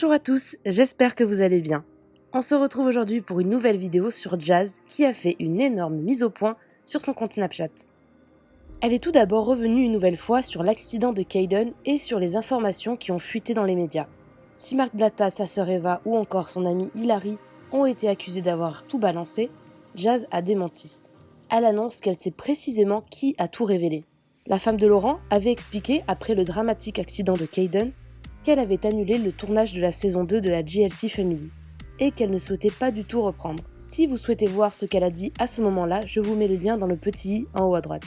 Bonjour à tous, j'espère que vous allez bien. On se retrouve aujourd'hui pour une nouvelle vidéo sur Jazz qui a fait une énorme mise au point sur son compte Snapchat. Elle est tout d'abord revenue une nouvelle fois sur l'accident de Kayden et sur les informations qui ont fuité dans les médias. Si Mark Blatta, sa sœur Eva ou encore son amie Hilary ont été accusés d'avoir tout balancé, Jazz a démenti. Elle annonce qu'elle sait précisément qui a tout révélé. La femme de Laurent avait expliqué après le dramatique accident de Kayden qu'elle avait annulé le tournage de la saison 2 de la JLC Family et qu'elle ne souhaitait pas du tout reprendre. Si vous souhaitez voir ce qu'elle a dit à ce moment-là, je vous mets le lien dans le petit i en haut à droite.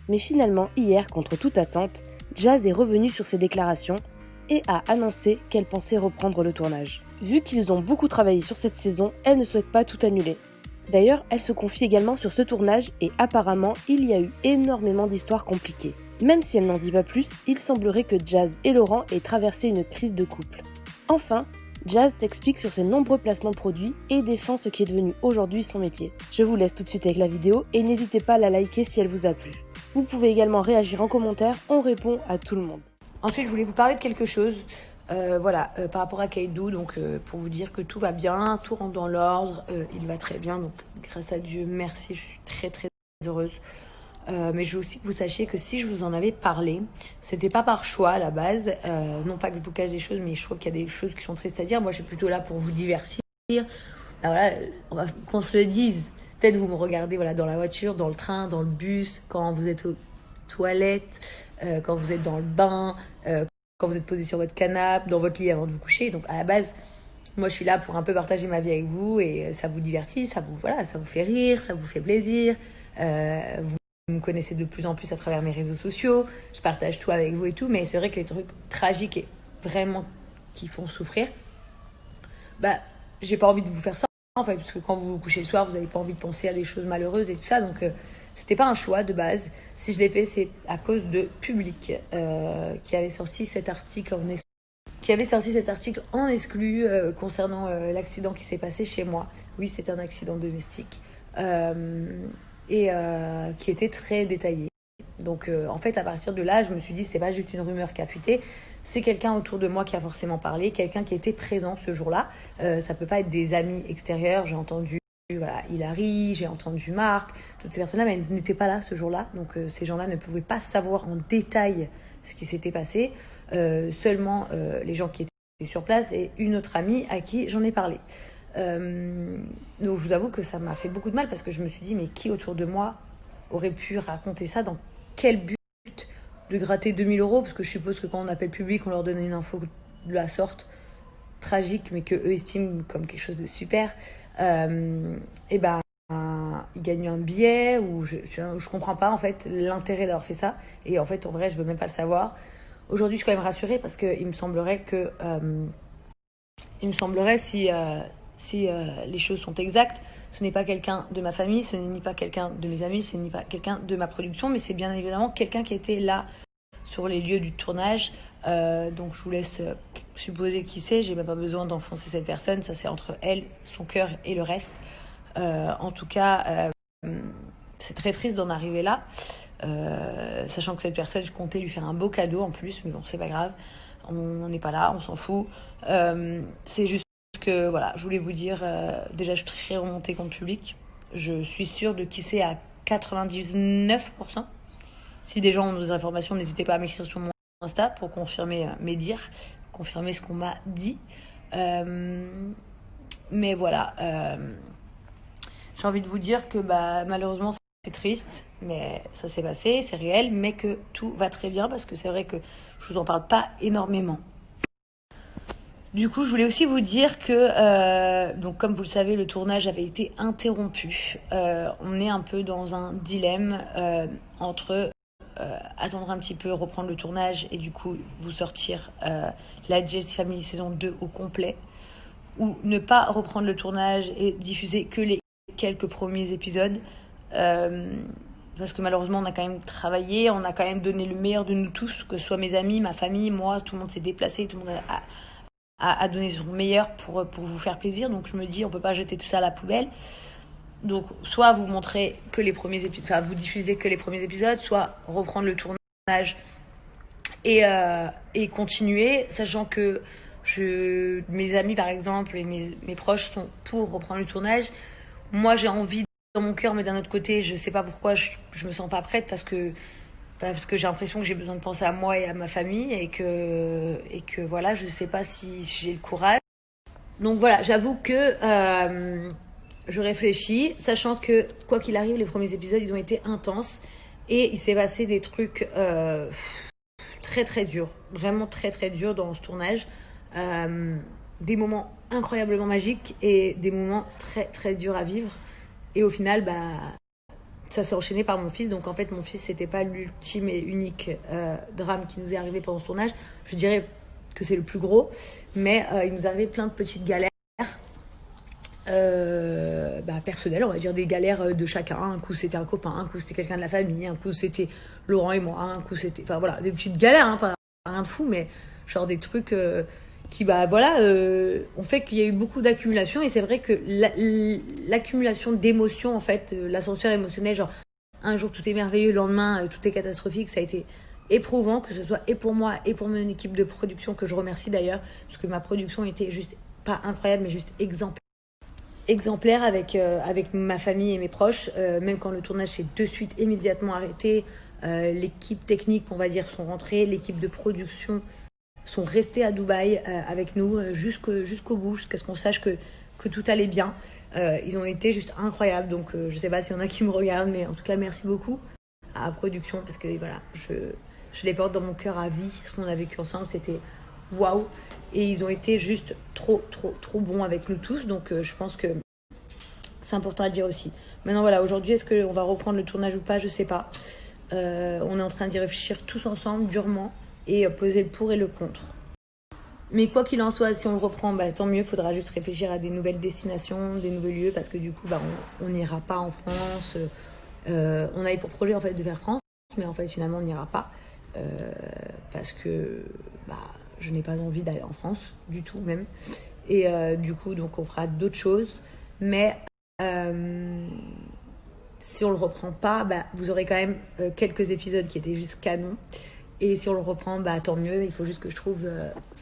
Mais finalement, hier, contre toute attente, Jazz est revenue sur ses déclarations et a annoncé qu'elle pensait reprendre le tournage. Vu qu'ils ont beaucoup travaillé sur cette saison, elle ne souhaite pas tout annuler. D'ailleurs, elle se confie également sur ce tournage et apparemment, il y a eu énormément d'histoires compliquées. Même si elle n'en dit pas plus, il semblerait que Jazz et Laurent aient traversé une crise de couple. Enfin, Jazz s'explique sur ses nombreux placements de produits et défend ce qui est devenu aujourd'hui son métier. Je vous laisse tout de suite avec la vidéo et n'hésitez pas à la liker si elle vous a plu. Vous pouvez également réagir en commentaire, on répond à tout le monde. Ensuite, je voulais vous parler de quelque chose, par rapport à Kaidou, donc pour vous dire que tout va bien, tout rentre dans l'ordre, il va très bien, donc grâce à Dieu, merci, je suis très très heureuse. Mais je veux aussi que vous sachiez que si je vous en avais parlé, c'était pas par choix à la base, non pas que je vous cache des choses, mais je trouve qu'il y a des choses qui sont tristes à dire. Moi, je suis plutôt là pour vous divertir. Voilà, qu'on se le dise. Peut-être vous me regardez dans la voiture, dans le train, dans le bus, quand vous êtes aux toilettes, quand vous êtes dans le bain, quand vous êtes posé sur votre canapé, dans votre lit avant de vous coucher. Donc à la base, moi je suis là pour un peu partager ma vie avec vous et ça vous divertit, ça vous fait rire, ça vous fait plaisir. Vous me connaissez de plus en plus à travers mes réseaux sociaux, je partage tout avec vous et tout, mais c'est vrai que les trucs tragiques et vraiment qui font souffrir, j'ai pas envie de vous faire ça en fait, parce que quand vous vous couchez le soir, vous n'avez pas envie de penser à des choses malheureuses et tout ça, donc c'était pas un choix de base. Si je l'ai fait, c'est à cause de Public qui avait sorti cet article en exclu concernant l'accident qui s'est passé chez moi. Oui, c'est un accident domestique. Qui était très détaillé. Donc en fait, à partir de là, je me suis dit, c'est pas juste une rumeur qui a fuité, c'est quelqu'un autour de moi qui a forcément parlé, quelqu'un qui était présent ce jour-là. Ça peut pas être des amis extérieurs. J'ai entendu Hilary, j'ai entendu Marc, toutes ces personnes-là, mais elles n'étaient pas là ce jour-là. Donc ces gens-là ne pouvaient pas savoir en détail ce qui s'était passé. Seulement les gens qui étaient sur place et une autre amie à qui j'en ai parlé. Donc je vous avoue que ça m'a fait beaucoup de mal parce que je me suis dit, mais qui autour de moi aurait pu raconter ça, dans quel but de gratter 2000 euros, parce que je suppose que quand on appelle Public, on leur donne une info de la sorte, tragique, mais que eux estiment comme quelque chose de super. Ils gagnent un billet, ou je comprends pas en fait l'intérêt d'avoir fait ça, et en fait en vrai je veux même pas le savoir. Aujourd'hui je suis quand même rassurée parce que il me semblerait si les choses sont exactes, ce n'est pas quelqu'un de ma famille, ce n'est ni pas quelqu'un de mes amis, ce n'est pas quelqu'un de ma production, mais c'est bien évidemment quelqu'un qui était là sur les lieux du tournage. Donc je vous laisse supposer qui c'est, j'ai même pas besoin d'enfoncer cette personne, ça c'est entre elle, son cœur et le reste. En tout cas, c'est très triste d'en arriver là, sachant que cette personne, je comptais lui faire un beau cadeau en plus, mais bon, c'est pas grave, on n'est pas là, on s'en fout. C'est juste que voilà, je voulais vous dire, déjà je suis très remontée contre Public, je suis sûre de qui c'est à 99%. Si des gens ont des informations, n'hésitez pas à m'écrire sur mon Insta pour confirmer mes dires, confirmer ce qu'on m'a dit. Mais voilà, j'ai envie de vous dire que malheureusement c'est triste, mais ça s'est passé, c'est réel, mais que tout va très bien parce que c'est vrai que je vous en parle pas énormément. Du coup, je voulais aussi vous dire que, donc comme vous le savez, le tournage avait été interrompu. On est un peu dans un dilemme entre attendre un petit peu, reprendre le tournage et du coup vous sortir la JLC Family saison 2 au complet, ou ne pas reprendre le tournage et diffuser que les quelques premiers épisodes. Parce que malheureusement, on a quand même travaillé, on a quand même donné le meilleur de nous tous, que ce soit mes amis, ma famille, moi, tout le monde s'est déplacé, tout le monde a donné son meilleur pour vous faire plaisir. Donc je me dis, on peut pas jeter tout ça à la poubelle. Donc soit vous montrez que les premiers épisodes, enfin vous diffusez que les premiers épisodes, soit reprendre le tournage et continuer, sachant que Mes amis, par exemple, et mes proches sont pour reprendre le tournage. Moi, j'ai envie dans mon cœur, mais d'un autre côté, je sais pas pourquoi je me sens pas prête parce que j'ai l'impression que j'ai besoin de penser à moi et à ma famille et que voilà, je sais pas si j'ai le courage. Donc voilà, j'avoue que je réfléchis, sachant que quoi qu'il arrive, les premiers épisodes, ils ont été intenses et il s'est passé des trucs très très durs, vraiment très très durs dans ce tournage. Des moments incroyablement magiques et des moments très très durs à vivre. Et au final, ça s'est enchaîné par mon fils. Donc en fait, mon fils, c'était pas l'ultime et unique drame qui nous est arrivé pendant ce tournage. Je dirais que c'est le plus gros, mais il nous arrivait plein de petites galères personnelles, on va dire des galères de chacun. Un coup c'était un copain, un coup c'était quelqu'un de la famille, un coup c'était Laurent et moi, un coup c'était, enfin voilà, des petites galères, hein, pas rien de fou, mais genre des trucs qui ont fait qu'il y a eu beaucoup d'accumulation. Et c'est vrai que l'accumulation d'émotions, en fait, l'ascenseur émotionnel, genre un jour tout est merveilleux, le lendemain tout est catastrophique, ça a été éprouvant, que ce soit et pour moi et pour mon équipe de production, que je remercie d'ailleurs, parce que ma production était juste pas incroyable, mais juste exemplaire avec ma famille et mes proches. Même quand le tournage s'est de suite immédiatement arrêté, l'équipe technique, on va dire, sont rentrées, l'équipe de production sont restés à Dubaï avec nous jusqu'au bout, jusqu'à ce qu'on sache que tout allait bien. Ils ont été juste incroyables. Donc je sais pas s'il y en a qui me regardent, mais en tout cas merci beaucoup à la production, parce que voilà, je les porte dans mon cœur à vie. Ce qu'on a vécu ensemble, c'était waouh. Et ils ont été juste trop bons avec nous tous. Donc je pense que c'est important à le dire aussi. Maintenant voilà, aujourd'hui, est-ce qu'on va reprendre le tournage ou pas? Je sais pas. On est en train d'y réfléchir tous ensemble, durement, et poser le pour et le contre. Mais quoi qu'il en soit, si on le reprend, tant mieux. Il faudra juste réfléchir à des nouvelles destinations, des nouveaux lieux, parce que du coup, on n'ira pas en France. On avait pour projet en fait de faire France, mais en fait finalement on n'ira pas parce que je n'ai pas envie d'aller en France du tout même. Et du coup, donc on fera d'autres choses. Mais si on le reprend pas, vous aurez quand même quelques épisodes qui étaient juste canons. Et si on le reprend, tant mieux. Il faut juste que je trouve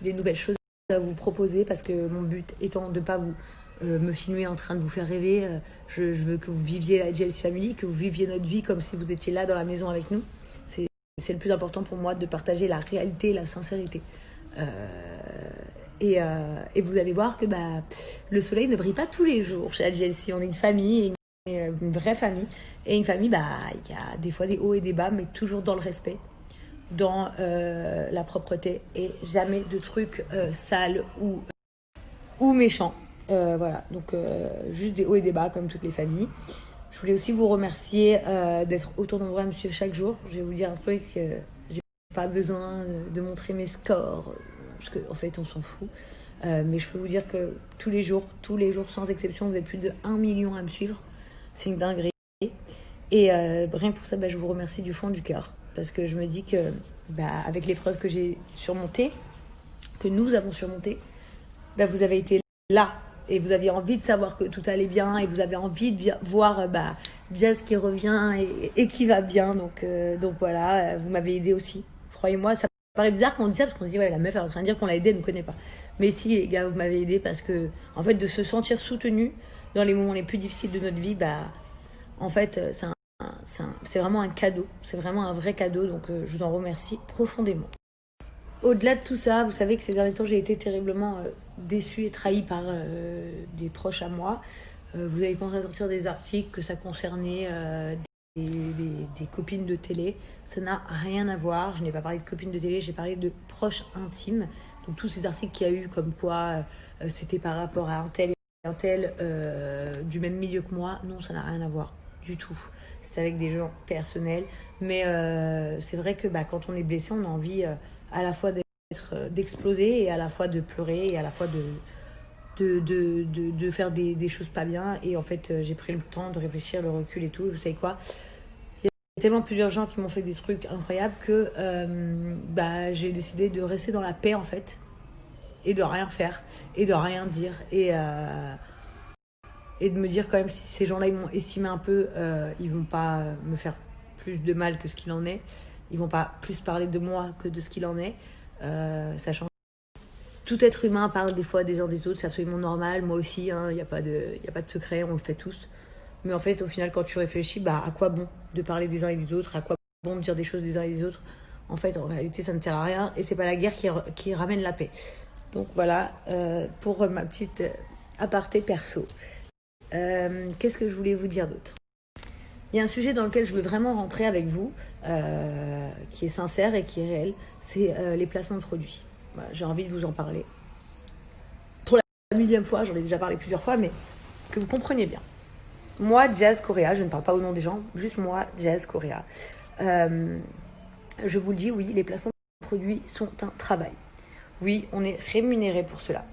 des nouvelles choses à vous proposer, parce que mon but étant de ne pas vous me filmer en train de vous faire rêver. Je veux que vous viviez la JLC Family, que vous viviez notre vie comme si vous étiez là dans la maison avec nous. C'est le plus important pour moi, de partager la réalité et la sincérité. Et vous allez voir que le soleil ne brille pas tous les jours chez la JLC. On est une famille, une vraie famille. Et une famille, il y a des fois des hauts et des bas, mais toujours dans le respect, dans la propreté, et jamais de trucs sales ou méchants. Voilà, donc juste des hauts et des bas comme toutes les familles. Je voulais aussi vous remercier d'être autant nombreux à me suivre chaque jour. Je vais vous dire un truc, j'ai pas besoin de montrer mes scores, parce qu'en fait on s'en fout. Mais je peux vous dire que tous les jours sans exception, vous êtes plus de 1 million à me suivre. C'est une dinguerie. Et rien que pour ça, je vous remercie du fond du cœur, parce que je me dis que avec l'épreuve que j'ai surmontée, que nous avons surmontée, vous avez été là et vous aviez envie de savoir que tout allait bien, et vous avez envie de voir Jazz qui revient et qui va bien. Donc voilà, vous m'avez aidé aussi. Croyez-moi, ça paraît bizarre quand on dit ça, parce qu'on dit ouais, la meuf elle est en train de dire qu'on l'a aidé, elle ne connaît pas. Mais si les gars, vous m'avez aidé, parce que en fait, de se sentir soutenu dans les moments les plus difficiles de notre vie, en fait c'est vraiment un cadeau, c'est vraiment un vrai cadeau. Donc je vous en remercie profondément. Au-delà de tout ça, vous savez que ces derniers temps, j'ai été terriblement déçue et trahie par des proches à moi. Vous avez commencé à sortir des articles que ça concernait des copines de télé. Ça n'a rien à voir. Je n'ai pas parlé de copines de télé, j'ai parlé de proches intimes. Donc tous ces articles qu'il y a eu comme quoi c'était par rapport à un tel et un tel du même milieu que moi, non, ça n'a rien à voir du tout. C'est avec des gens personnels. Mais c'est vrai que quand on est blessé, on a envie à la fois d'exploser, et à la fois de pleurer, et à la fois de faire des choses pas bien. Et en fait, j'ai pris le temps de réfléchir, le recul et tout. Vous savez quoi ? Il y a tellement plusieurs gens qui m'ont fait des trucs incroyables que j'ai décidé de rester dans la paix, en fait, et de rien faire, et de rien dire. Et de me dire quand même, si ces gens-là ils m'ont estimé un peu, ils vont pas me faire plus de mal que ce qu'il en est. Ils vont pas plus parler de moi que de ce qu'il en est, sachant tout être humain parle des fois des uns des autres, c'est absolument normal. Moi aussi, il n'y a pas de secret, on le fait tous. Mais en fait, au final, quand tu réfléchis, à quoi bon de parler des uns et des autres? À quoi bon de dire des choses des uns et des autres? En fait, en réalité, ça ne sert à rien. Et c'est pas la guerre qui ramène la paix. Donc voilà, pour ma petite aparté perso. Qu'est-ce que je voulais vous dire d'autre? Il y a un sujet dans lequel je veux vraiment rentrer avec vous, qui est sincère et qui est réel, c'est les placements de produits. Voilà, j'ai envie de vous en parler. Pour la millième fois, j'en ai déjà parlé plusieurs fois, mais que vous compreniez bien. Moi, Jazz Correa, je ne parle pas au nom des gens, juste moi, Jazz Correa. Je vous le dis, oui, les placements de produits sont un travail. Oui, on est rémunéré pour cela.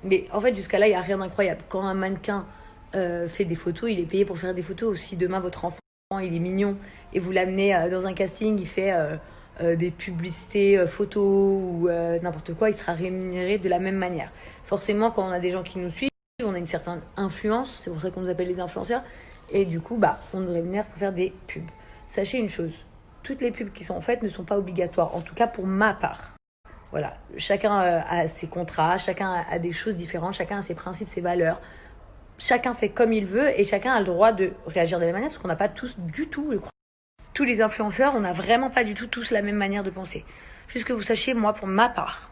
Mais en fait, jusqu'à là, il n'y a rien d'incroyable. Quand un mannequin fait des photos, il est payé pour faire des photos. Si demain, votre enfant, il est mignon, et vous l'amenez dans un casting, il fait des publicités photos ou n'importe quoi, il sera rémunéré de la même manière. Forcément, quand on a des gens qui nous suivent, on a une certaine influence, c'est pour ça qu'on nous appelle les influenceurs, et du coup, on nous rémunère pour faire des pubs. Sachez une chose, toutes les pubs qui sont faites ne sont pas obligatoires, en tout cas pour ma part. Voilà, chacun a ses contrats, chacun a des choses différentes, chacun a ses principes, ses valeurs. Chacun fait comme il veut et chacun a le droit de réagir de la même manière parce qu'on n'a pas tous du tout le croire. Tous les influenceurs, on n'a vraiment pas du tout tous la même manière de penser. Juste que vous sachiez, moi, pour ma part,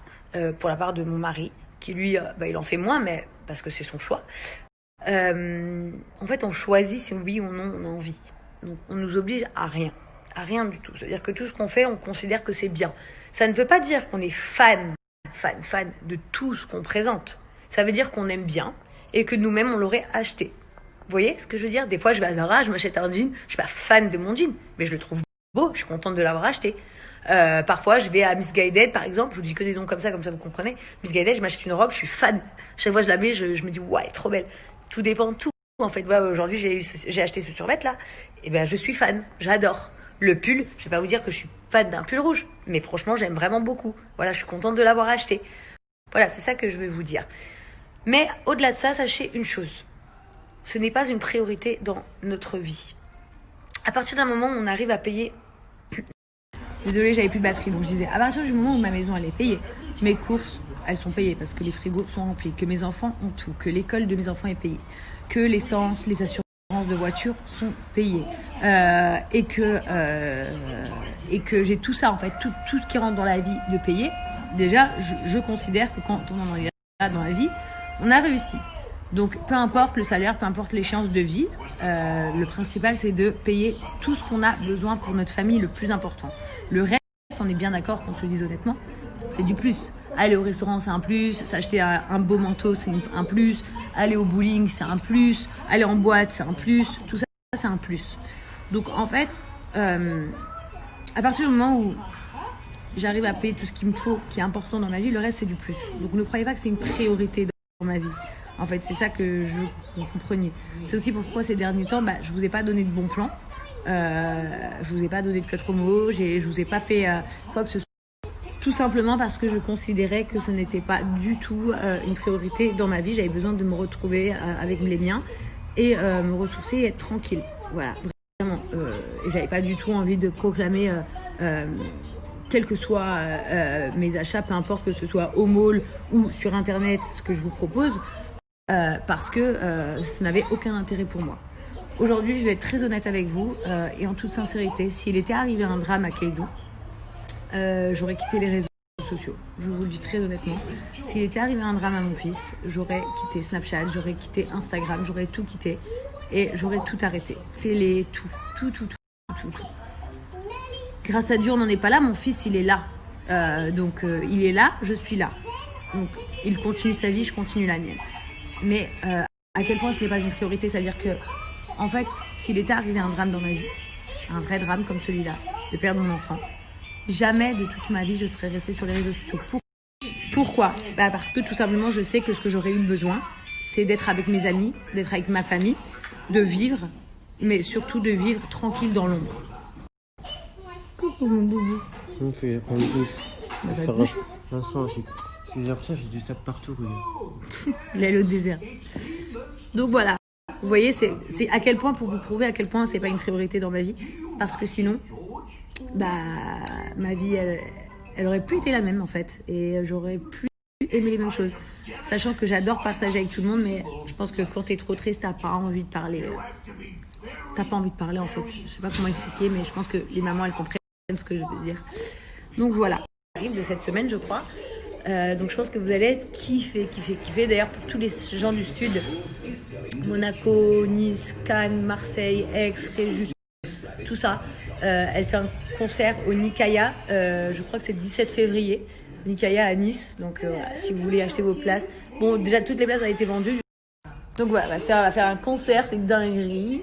pour la part de mon mari, qui lui, il en fait moins, mais parce que c'est son choix. En fait, on choisit si oui ou non on a envie. Donc, on nous oblige à rien du tout. C'est-à-dire que tout ce qu'on fait, on considère que c'est bien. Ça ne veut pas dire qu'on est fan de tout ce qu'on présente. Ça veut dire qu'on aime bien et que nous-mêmes, on l'aurait acheté. Vous voyez ce que je veux dire? Des fois, je vais à Zara, je m'achète un jean, je suis pas fan de mon jean, mais je le trouve beau, je suis contente de l'avoir acheté. Parfois, je vais à Missguided, par exemple, je vous dis que des noms comme ça vous comprenez. Missguided, je m'achète une robe, je suis fan. Chaque fois que je la mets, je me dis, ouais, trop belle. Tout dépend de tout. En fait, voilà, aujourd'hui, j'ai acheté ce survêt-là, et je suis fan, j'adore. Le pull, je vais pas vous dire que je suis fan d'un pull rouge, mais franchement, j'aime vraiment beaucoup. Voilà, je suis contente de l'avoir acheté. Voilà, c'est ça que je veux vous dire. Mais au-delà de ça, sachez une chose. Ce n'est pas une priorité dans notre vie. À partir d'un moment où on arrive à payer... Désolée, j'avais plus de batterie, donc je disais, à partir du moment où ma maison, elle est payée, mes courses, elles sont payées parce que les frigos sont remplis, que mes enfants ont tout, que l'école de mes enfants est payée, que l'essence, les assurances de voiture sont payées, et que j'ai tout ça, en fait, tout ce qui rentre dans la vie de payer. Déjà, je considère que quand on en est là dans la vie, on a réussi. Donc, peu importe le salaire, peu importe l'échéance de vie, le principal, c'est de payer tout ce qu'on a besoin pour notre famille, le plus important. Le reste, on est bien d'accord qu'on se le dise honnêtement, c'est du plus. Aller au restaurant, c'est un plus. S'acheter un beau manteau, c'est un plus. Aller au bowling, c'est un plus. Aller en boîte, c'est un plus. Tout ça, c'est un plus. Donc, en fait, à partir du moment où j'arrive à payer tout ce qu'il me faut, qui est important dans ma vie, le reste, c'est du plus. Donc, ne croyez pas que c'est une priorité dans ma vie. En fait, c'est ça que je veux que vous compreniez. C'est aussi pourquoi ces derniers temps, je vous ai pas donné de bons plans. Je vous ai pas donné de code promo. Je vous ai pas fait quoi que ce soit. Tout simplement parce que je considérais que ce n'était pas du tout une priorité dans ma vie. J'avais besoin de me retrouver avec les miens et me ressourcer et être tranquille. Voilà, vraiment. Et j'avais pas du tout envie de proclamer... quels que soient mes achats, peu importe que ce soit au mall ou sur internet, ce que je vous propose, parce que ça n'avait aucun intérêt pour moi. Aujourd'hui, je vais être très honnête avec vous et en toute sincérité, s'il était arrivé un drame à Keidou, j'aurais quitté les réseaux sociaux. Je vous le dis très honnêtement. S'il était arrivé un drame à mon fils, j'aurais quitté Snapchat, j'aurais quitté Instagram, j'aurais tout quitté et j'aurais tout arrêté. Télé, tout. Grâce à Dieu, on n'en est pas là. Mon fils, il est là. Donc, il est là, je suis là. Donc, il continue sa vie, je continue la mienne. Mais à quel point ce n'est pas une priorité, c'est-à-dire que, en fait, s'il était arrivé un drame dans ma vie, un vrai drame comme celui-là, de perdre mon enfant, jamais de toute ma vie, je serais restée sur les réseaux sociaux. Pourquoi ? Parce que tout simplement, je sais que ce que j'aurais eu besoin, c'est d'être avec mes amis, d'être avec ma famille, de vivre, mais surtout de vivre tranquille dans l'ombre. Coucou mon boubou. On fait prendre une douche. On va faire un soin aussi. Parce que j'ai l'impression que j'ai du sable partout, regarde. L'aile au désert. Donc voilà. Vous voyez, c'est à quel point, pour vous prouver à quel point c'est pas une priorité dans ma vie. Parce que sinon, ma vie, elle aurait plus été la même en fait. Et j'aurais plus aimer les mêmes choses. Sachant que j'adore partager avec tout le monde, mais je pense que quand t'es trop triste, t'as pas envie de parler. T'as pas envie de parler en fait. Je sais pas comment expliquer, mais je pense que les mamans elles comprennent ce que je veux dire. Donc voilà, ça arrive de cette semaine, je crois. Donc je pense que vous allez kiffer. D'ailleurs pour tous les gens du sud, Monaco, Nice, Cannes, Marseille, Aix, Fréjus, tout ça. Elle fait un concert au Nicaïa, je crois que c'est le 17 février. Nicaïa à Nice, donc voilà, si vous voulez acheter vos places. Bon, déjà toutes les places ont été vendues. Donc voilà, ma sœur va faire un concert, c'est une dinguerie.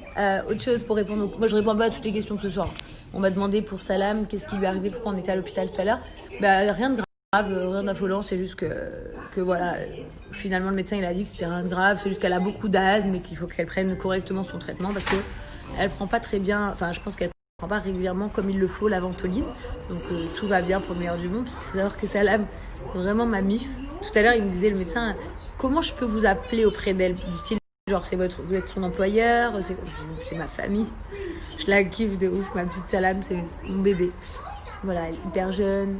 Autre chose pour répondre, moi je réponds pas à toutes les questions ce soir. On m'a demandé pour Salam, qu'est-ce qui lui est arrivé, pourquoi on était à l'hôpital tout à l'heure. Rien de grave, rien d'affolant, c'est juste que voilà, finalement le médecin il a dit que c'était rien de grave, c'est juste qu'elle a beaucoup d'asthme et qu'il faut qu'elle prenne correctement son traitement parce que elle prend pas très bien, enfin je pense qu'elle prend pas régulièrement comme il le faut la ventoline. Donc tout va bien pour le meilleur du monde. Il faut savoir que Salam, vraiment ma mif. Tout à l'heure, il me disait, le médecin, comment je peux vous appeler auprès d'elle? Du style, genre, vous êtes son employeur, c'est ma famille. Je la kiffe de ouf, ma petite Salam, c'est mon bébé. Voilà, elle est hyper jeune,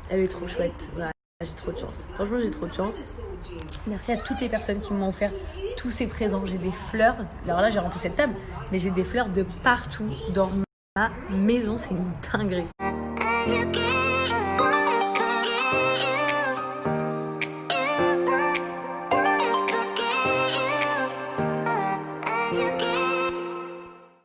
elle est trop chouette. Voilà, j'ai trop de chance. Franchement, j'ai trop de chance. Merci à toutes les personnes qui m'ont offert tous ces présents. J'ai des fleurs, alors là, j'ai rempli cette table, mais j'ai des fleurs de partout dans ma maison, c'est une dinguerie.